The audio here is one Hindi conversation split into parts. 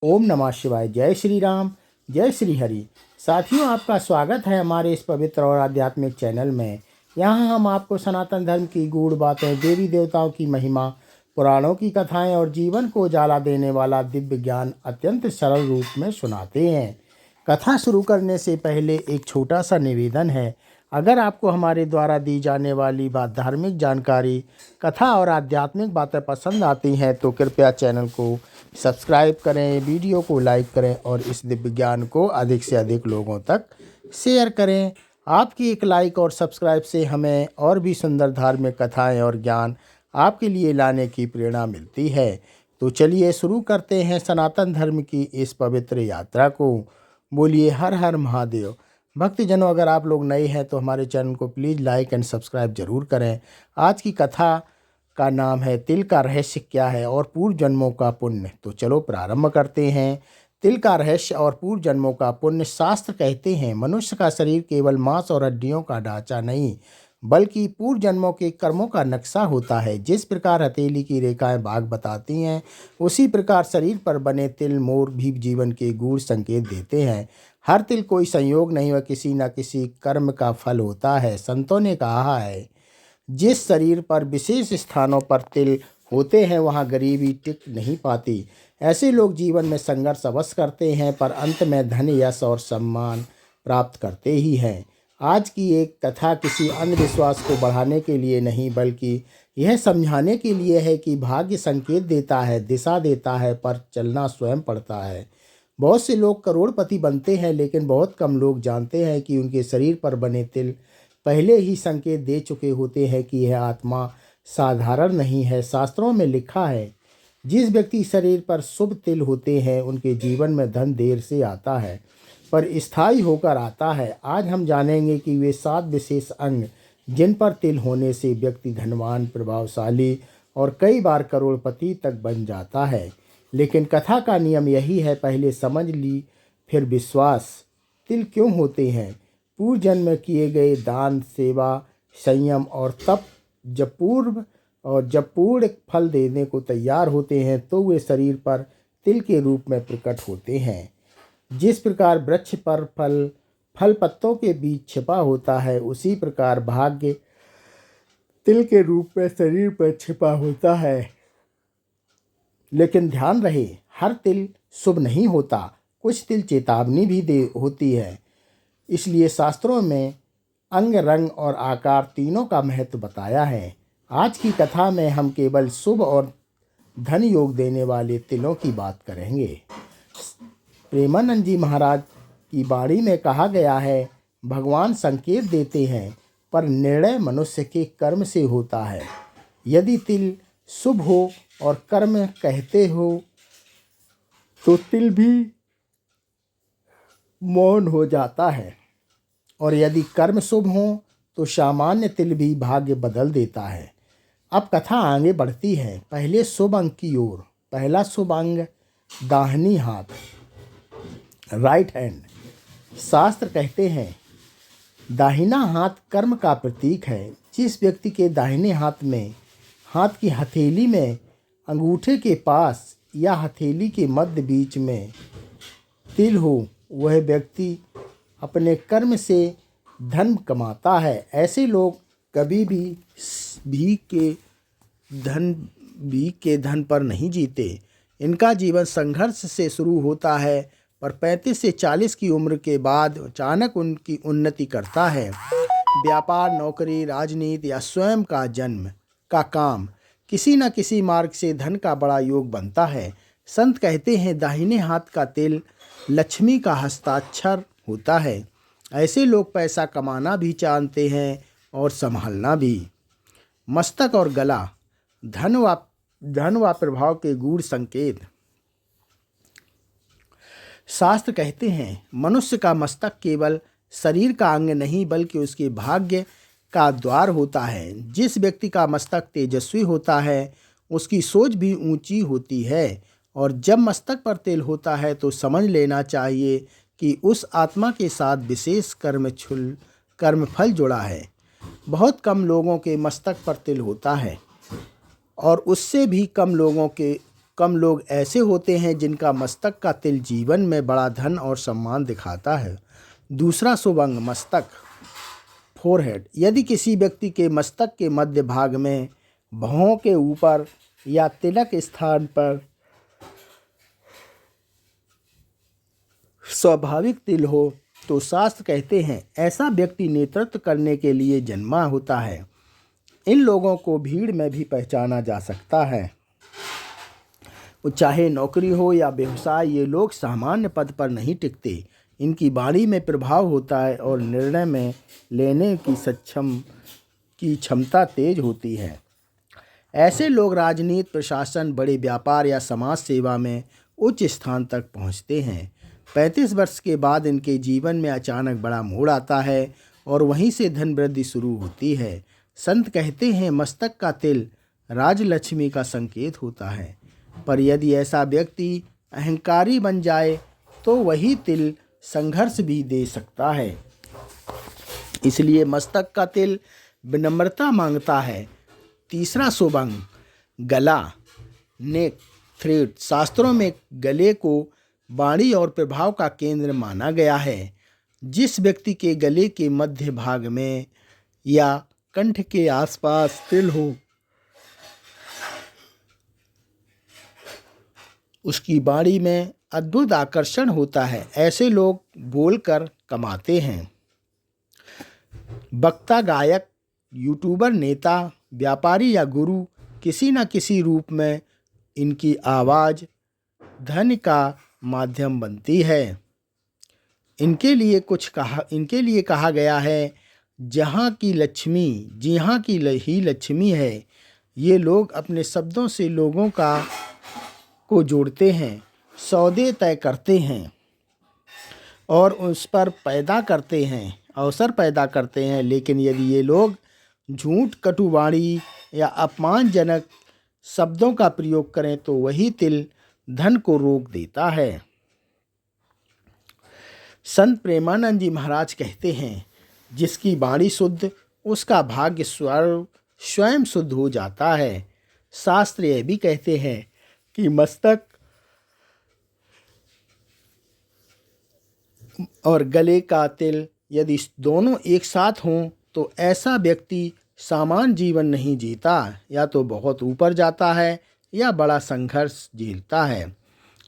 ओम नमः शिवाय। जय श्री राम, जय श्री हरि। साथियों, आपका स्वागत है हमारे इस पवित्र और आध्यात्मिक चैनल में। यहाँ हम आपको सनातन धर्म की गूढ़ बातें, देवी देवताओं की महिमा, पुराणों की कथाएं और जीवन को उजाला देने वाला दिव्य ज्ञान अत्यंत सरल रूप में सुनाते हैं। कथा शुरू करने से पहले एक छोटा सा निवेदन है। अगर आपको हमारे द्वारा दी जाने वाली धार्मिक जानकारी, कथा और आध्यात्मिक बातें पसंद आती हैं तो कृपया चैनल को सब्सक्राइब करें, वीडियो को लाइक करें और इस दिव्य ज्ञान को अधिक से अधिक लोगों तक शेयर करें। आपकी एक लाइक और सब्सक्राइब से हमें और भी सुंदर धार्मिक कथाएं और ज्ञान आपके लिए लाने की प्रेरणा मिलती है। तो चलिए शुरू करते हैं सनातन धर्म की इस पवित्र यात्रा को। बोलिए हर हर महादेव। भक्तजनों, अगर आप लोग नए हैं तो हमारे चैनल को प्लीज़ लाइक एंड सब्सक्राइब जरूर करें। आज की कथा का नाम है तिल का रहस्य क्या है और पूर्व जन्मों का पुण्य। तो चलो प्रारंभ करते हैं। तिल का रहस्य और पूर्व जन्मों का पुण्य। शास्त्र कहते हैं मनुष्य का शरीर केवल मांस और हड्डियों का ढांचा नहीं बल्कि पूर्व जन्मों के कर्मों का नक्शा होता है। जिस प्रकार हथेली की रेखाएं भाग बताती हैं, उसी प्रकार शरीर पर बने तिल मोर भी जीवन के गूढ़ संकेत देते हैं। हर तिल कोई संयोग नहीं, वह किसी न किसी कर्म का फल होता है। संतों ने कहा है, जिस शरीर पर विशेष स्थानों पर तिल होते हैं वहाँ गरीबी टिक नहीं पाती। ऐसे लोग जीवन में संघर्ष अवश्य करते हैं पर अंत में धन, यश और सम्मान प्राप्त करते ही हैं। आज की एक कथा किसी अंधविश्वास को बढ़ाने के लिए नहीं बल्कि यह समझाने के लिए है कि भाग्य संकेत देता है, दिशा देता है, पर चलना स्वयं पड़ता है। बहुत से लोग करोड़पति बनते हैं लेकिन बहुत कम लोग जानते हैं कि उनके शरीर पर बने तिल पहले ही संकेत दे चुके होते हैं कि यह आत्मा साधारण नहीं है। शास्त्रों में लिखा है, जिस व्यक्ति शरीर पर शुभ तिल होते हैं उनके जीवन में धन देर से आता है पर स्थायी होकर आता है। आज हम जानेंगे कि वे 7 विशेष अंग जिन पर तिल होने से व्यक्ति धनवान, प्रभावशाली और कई बार करोड़पति तक बन जाता है। लेकिन कथा का नियम यही है, पहले समझ ली फिर विश्वास। तिल क्यों होते हैं? पूर्व जन्म में किए गए दान, सेवा, संयम और तप जब पूर्ण फल देने को तैयार होते हैं तो वे शरीर पर तिल के रूप में प्रकट होते हैं। जिस प्रकार वृक्ष पर फल पत्तों के बीच छिपा होता है, उसी प्रकार भाग्य तिल के रूप में शरीर पर छिपा होता है। लेकिन ध्यान रहे, हर तिल शुभ नहीं होता, कुछ तिल चेतावनी भी होती है। इसलिए शास्त्रों में अंग, रंग और आकार तीनों का महत्व बताया है। आज की कथा में हम केवल शुभ और धन योग देने वाले तिलों की बात करेंगे। प्रेमानंद जी महाराज की वाणी में कहा गया है, भगवान संकेत देते हैं पर निर्णय मनुष्य के कर्म से होता है। यदि तिल शुभ हो और कर्म कहते हो तो तिल भी मौन हो जाता है और यदि कर्म शुभ हो तो सामान्य तिल भी भाग्य बदल देता है। अब कथा आगे बढ़ती है। पहले शुभ अंग की ओर। पहला शुभ अंग दाहिनी हाथ, राइट हैंड। शास्त्र कहते हैं दाहिना हाथ कर्म का प्रतीक है। जिस व्यक्ति के दाहिने हाथ की हथेली में, अंगूठे के पास या हथेली के मध्य बीच में तिल हो, वह व्यक्ति अपने कर्म से धन कमाता है। ऐसे लोग कभी भी भीख के धन पर नहीं जीते। इनका जीवन संघर्ष से शुरू होता है पर 35 से 40 की उम्र के बाद अचानक उनकी उन्नति करता है। व्यापार, नौकरी, राजनीति या स्वयं का जन्म का काम, किसी न किसी मार्ग से धन का बड़ा योग बनता है। संत कहते हैं दाहिने हाथ का तिल लक्ष्मी का हस्ताक्षर होता है। ऐसे लोग पैसा कमाना भी जानते हैं और संभालना भी। मस्तक और गला, धन व प्रभाव के गूढ़ संकेत। शास्त्र कहते हैं मनुष्य का मस्तक केवल शरीर का अंग नहीं बल्कि उसके भाग्य का द्वार होता है। जिस व्यक्ति का मस्तक तेजस्वी होता है उसकी सोच भी ऊंची होती है और जब मस्तक पर तिल होता है तो समझ लेना चाहिए कि उस आत्मा के साथ विशेष कर्मफल जुड़ा है। बहुत कम लोगों के मस्तक पर तिल होता है और उससे भी कम लोगों के कम लोग ऐसे होते हैं जिनका मस्तक का तिल जीवन में बड़ा धन और सम्मान दिखाता है। दूसरा शुभ अंग मस्तक, फोरहेड। यदि किसी व्यक्ति के मस्तक के मध्य भाग में, भौं के ऊपर या तिलक स्थान पर स्वाभाविक तिल हो तो शास्त्र कहते हैं ऐसा व्यक्ति नेतृत्व करने के लिए जन्मा होता है। इन लोगों को भीड़ में भी पहचाना जा सकता है। चाहे नौकरी हो या व्यवसाय, ये लोग सामान्य पद पर नहीं टिकते। इनकी वाणी में प्रभाव होता है और निर्णय में लेने की क्षमता तेज होती है। ऐसे लोग राजनीति, प्रशासन, बड़े व्यापार या समाज सेवा में उच्च स्थान तक पहुंचते हैं। 35 वर्ष के बाद इनके जीवन में अचानक बड़ा मोड़ आता है और वहीं से धन वृद्धि शुरू होती है। संत कहते हैं मस्तक का तिल राजलक्ष्मी का संकेत होता है, पर यदि ऐसा व्यक्ति अहंकारी बन जाए तो वही तिल संघर्ष भी दे सकता है। इसलिए मस्तक का तिल विनम्रता मांगता है। तीसरा शुभ अंग गला, नेक, थ्रोट। शास्त्रों में गले को वाणी और प्रभाव का केंद्र माना गया है। जिस व्यक्ति के गले के मध्य भाग में या कंठ के आसपास तिल हो, उसकी वाणी में अद्भुत आकर्षण होता है। ऐसे लोग बोलकर कमाते हैं। वक्ता, गायक, यूट्यूबर, नेता, व्यापारी या गुरु, किसी न किसी रूप में इनकी आवाज़ धन का माध्यम बनती है। इनके लिए कहा गया है जहाँ की लक्ष्मी ही लक्ष्मी है। ये लोग अपने शब्दों से लोगों को जोड़ते हैं, सौदे तय करते हैं और उस पर अवसर पैदा करते हैं। लेकिन यदि ये लोग झूठ, कटुवाणी या अपमानजनक शब्दों का प्रयोग करें तो वही तिल धन को रोक देता है। संत प्रेमानंद जी महाराज कहते हैं जिसकी वाणी शुद्ध, उसका भाग्य स्वयं शुद्ध हो जाता है। शास्त्र यह भी कहते हैं कि मस्तक और गले का तिल यदि दोनों एक साथ हों तो ऐसा व्यक्ति सामान्य जीवन नहीं जीता, या तो बहुत ऊपर जाता है या बड़ा संघर्ष झेलता है।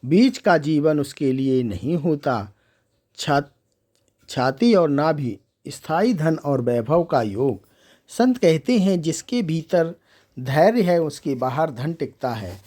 बीच का जीवन उसके लिए नहीं होता। छाती और नाभि, स्थायी धन और वैभव का योग। संत कहते हैं जिसके भीतर धैर्य है उसके बाहर धन टिकता है।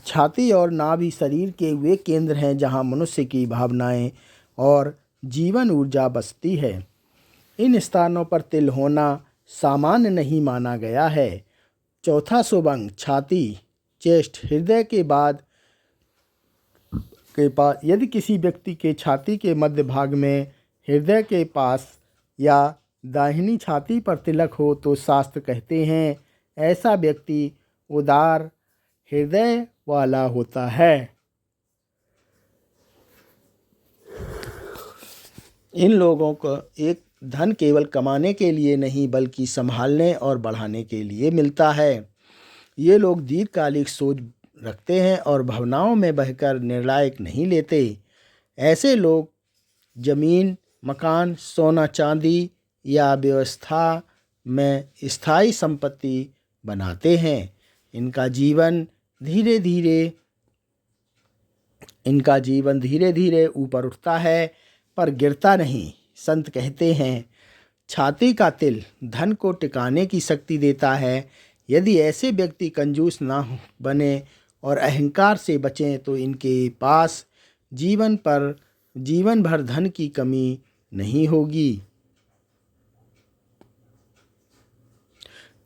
छाती और नाभि शरीर के वे केंद्र हैं जहाँ मनुष्य की भावनाएं और जीवन ऊर्जा बसती है। इन स्थानों पर तिल होना सामान्य नहीं माना गया है। चौथा शुभ अंग छाती, चेस्ट, हृदय के पास यदि किसी व्यक्ति के छाती के मध्य भाग में, हृदय के पास या दाहिनी छाती पर तिलक हो तो शास्त्र कहते हैं ऐसा व्यक्ति उदार हृदय वाला होता है। इन लोगों को एक धन केवल कमाने के लिए नहीं बल्कि संभालने और बढ़ाने के लिए मिलता है। ये लोग दीर्घकालिक सोच रखते हैं और भावनाओं में बहकर निर्णायक नहीं लेते। ऐसे लोग जमीन, मकान, सोना चांदी या व्यवस्था में स्थायी संपत्ति बनाते हैं। इनका जीवन धीरे धीरे ऊपर उठता है पर गिरता नहीं। संत कहते हैं छाती का तिल धन को टिकाने की शक्ति देता है। यदि ऐसे व्यक्ति कंजूस ना बने और अहंकार से बचें तो इनके पास जीवन भर धन की कमी नहीं होगी।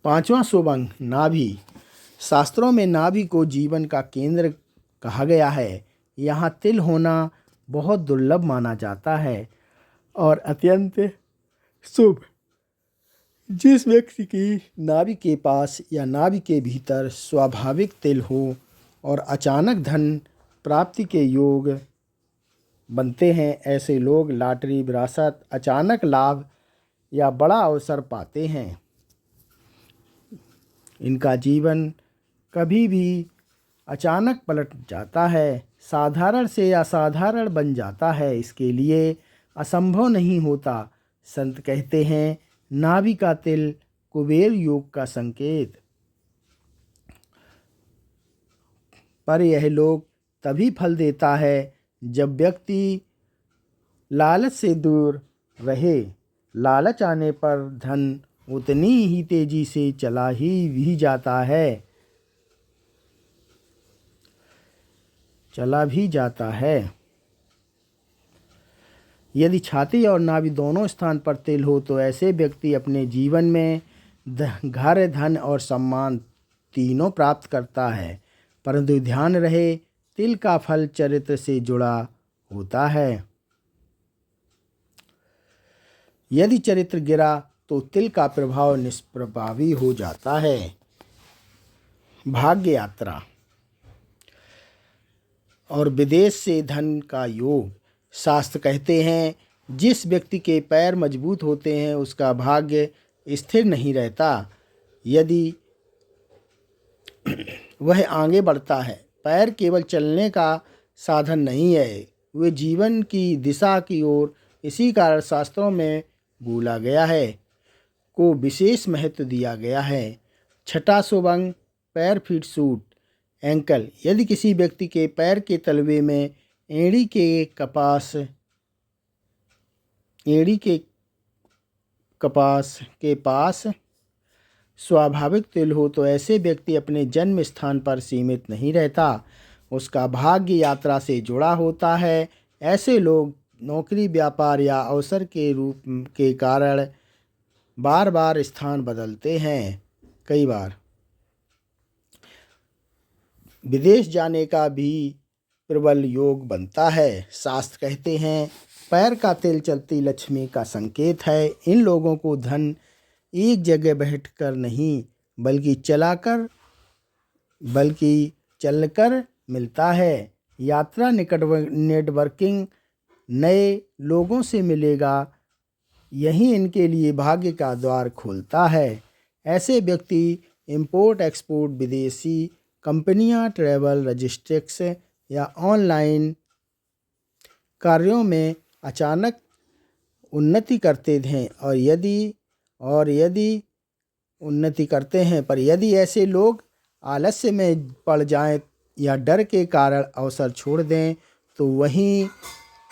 पांचवा शुभ अंग नाभि। शास्त्रों में नाभि को जीवन का केंद्र कहा गया है। यहाँ तिल होना बहुत दुर्लभ माना जाता है और अत्यंत शुभ। जिस व्यक्ति की नाभि के पास या नाभि के भीतर स्वाभाविक तिल हो और अचानक धन प्राप्ति के योग बनते हैं, ऐसे लोग लॉटरी, विरासत, अचानक लाभ या बड़ा अवसर पाते हैं। इनका जीवन कभी भी अचानक पलट जाता है, साधारण से असाधारण बन जाता है। इसके लिए असंभव नहीं होता। संत कहते हैं, नाभि का तिल कुबेर योग का संकेत। पर यह लोग तभी फल देता है जब व्यक्ति लालच से दूर रहे। लालच आने पर धन उतनी ही तेजी से चला ही भी जाता है। यदि छाती और नाभि दोनों स्थान पर तिल हो तो ऐसे व्यक्ति अपने जीवन में घर, धन और सम्मान तीनों प्राप्त करता है। परंतु ध्यान रहे, तिल का फल चरित्र से जुड़ा होता है। यदि चरित्र गिरा तो तिल का प्रभाव निष्प्रभावी हो जाता है। भाग्य यात्रा और विदेश से धन का योग। शास्त्र कहते हैं, जिस व्यक्ति के पैर मजबूत होते हैं उसका भाग्य स्थिर नहीं रहता। यदि वह आगे बढ़ता है, पैर केवल चलने का साधन नहीं है, वे जीवन की दिशा की ओर। इसी कारण शास्त्रों में बोला गया है, को विशेष महत्व दिया गया है। छठा शुभ अंग पैर, फीट, सूट, एंकल। यदि किसी व्यक्ति के पैर के तलवे में एड़ी के कपास के पास स्वाभाविक तिल हो तो ऐसे व्यक्ति अपने जन्म स्थान पर सीमित नहीं रहता, उसका भाग्य यात्रा से जुड़ा होता है। ऐसे लोग नौकरी, व्यापार या अवसर के रूप के कारण बार बार स्थान बदलते हैं। कई बार विदेश जाने का भी प्रबल योग बनता है। शास्त्र कहते हैं, पैर का तिल चलती लक्ष्मी का संकेत है। इन लोगों को धन एक जगह बैठकर नहीं बल्कि चलकर मिलता है। यात्रा, नेटवर्किंग, नए लोगों से मिलेगा, यही इनके लिए भाग्य का द्वार खोलता है। ऐसे व्यक्ति इंपोर्ट एक्सपोर्ट, विदेशी कंपनियां, ट्रैवल, लॉजिस्टिक्स या ऑनलाइन कार्यों में अचानक उन्नति करते हैं पर यदि ऐसे लोग आलस्य में पड़ जाएं या डर के कारण अवसर छोड़ दें तो वहीं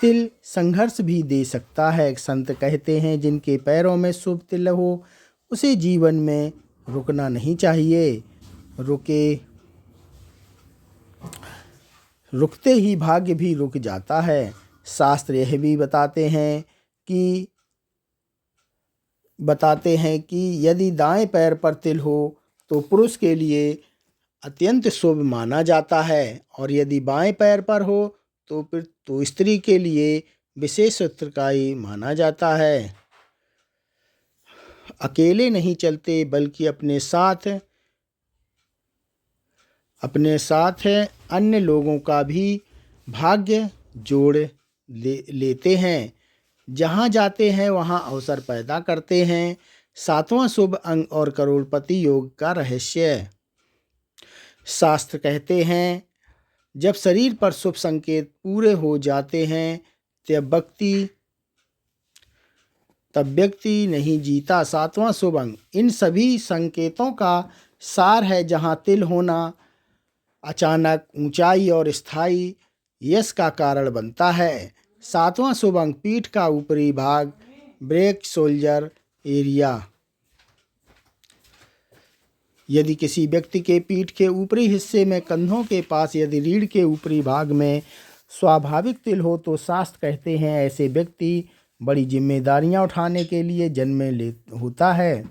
तिल संघर्ष भी दे सकता है। संत कहते हैं, जिनके पैरों में शुभ तिल हो उसे जीवन में रुकना नहीं चाहिए। रुकते ही भाग्य भी रुक जाता है। शास्त्र यह भी बताते हैं कि यदि दाएं पैर पर तिल हो तो पुरुष के लिए अत्यंत शुभ माना जाता है, और यदि बाएं पैर पर हो तो स्त्री के लिए विशेष उत्तरदायी माना जाता है। अकेले नहीं चलते बल्कि अपने साथ अन्य लोगों का भी भाग्य जोड़ लेते हैं। जहाँ जाते हैं वहाँ अवसर पैदा करते हैं। सातवां शुभ अंग और करोड़पति योग का रहस्य। शास्त्र कहते हैं, जब शरीर पर शुभ संकेत पूरे हो जाते हैं तब व्यक्ति नहीं जीता। सातवां शुभ अंग इन सभी संकेतों का सार है। जहाँ तिल होना अचानक ऊंचाई और स्थायी यश का कारण बनता है। सातवां शुभ अंग पीठ का ऊपरी भाग, ब्रेक शोल्डर एरिया। यदि किसी व्यक्ति के पीठ के ऊपरी हिस्से में कंधों के पास यदि रीढ़ के ऊपरी भाग में स्वाभाविक तिल हो तो शास्त्र कहते हैं, ऐसे व्यक्ति बड़ी जिम्मेदारियां उठाने के लिए जन्मे होता है।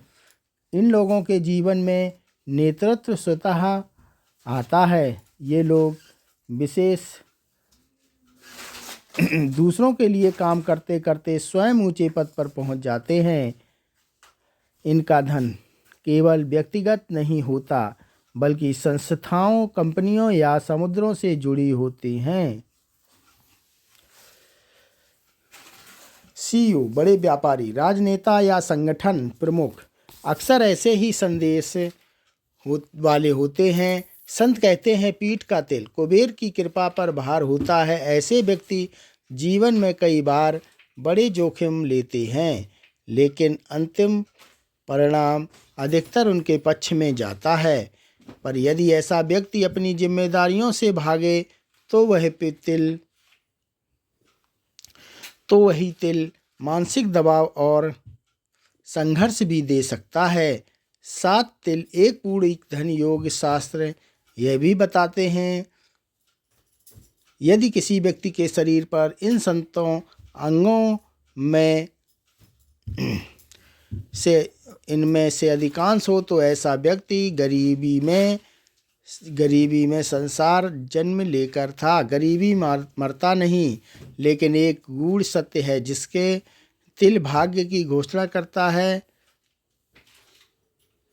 इन लोगों के जीवन में नेतृत्व स्वतः आता है। ये लोग विशेष दूसरों के लिए काम करते करते स्वयं ऊंचे पद पर पहुंच जाते हैं। इनका धन केवल व्यक्तिगत नहीं होता बल्कि संस्थाओं, कंपनियों या समुद्रों से जुड़ी होती हैं। सीईओ, बड़े व्यापारी, राजनेता या संगठन प्रमुख अक्सर ऐसे ही संदेश वाले होते हैं संत कहते हैं, पीठ का तिल कुबेर की कृपा पर भार होता है। ऐसे व्यक्ति जीवन में कई बार बड़े जोखिम लेते हैं, लेकिन अंतिम परिणाम अधिकतर उनके पक्ष में जाता है। पर यदि ऐसा व्यक्ति अपनी जिम्मेदारियों से भागे तो वही तिल मानसिक दबाव और संघर्ष भी दे सकता है। 7 तिल एक पूर्ण धन योग शास्त्र यह भी बताते हैं, यदि किसी व्यक्ति के शरीर पर इन संतों अंगों में से इनमें से अधिकांश हो तो ऐसा व्यक्ति गरीबी में संसार जन्म लेकर था। गरीबी मरता नहीं, लेकिन एक गूढ़ सत्य है जिसके तिल भाग्य की घोषणा करता है।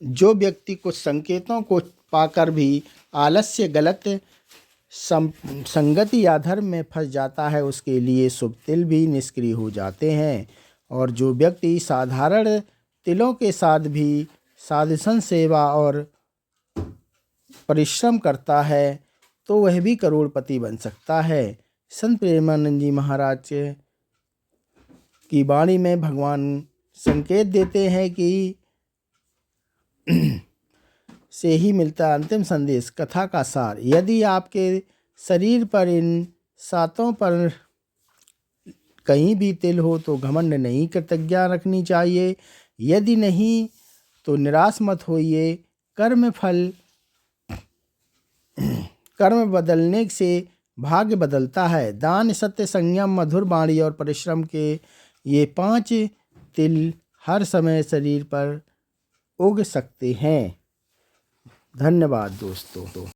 जो व्यक्ति कुछ संकेतों को पाकर भी आलस्य, गलत संगति या धर्म में फंस जाता है, उसके लिए शुभ तिल भी निष्क्रिय हो जाते हैं। और जो व्यक्ति साधारण तिलों के साथ भी साधुसंत सेवा और परिश्रम करता है तो वह भी करोड़पति बन सकता है। संत प्रेमानंद जी महाराज की वाणी में भगवान संकेत देते हैं कि से ही मिलता अंतिम संदेश, कथा का सार। यदि आपके शरीर पर इन 7 पर कहीं भी तिल हो तो घमंड नहीं, कृतज्ञता रखनी चाहिए। यदि नहीं तो निराश मत होइए। कर्म बदलने से भाग्य बदलता है। दान, सत्य, संयम, मधुर वाणी और परिश्रम के ये 5 तिल हर समय शरीर पर उग सकते हैं। धन्यवाद दोस्तों।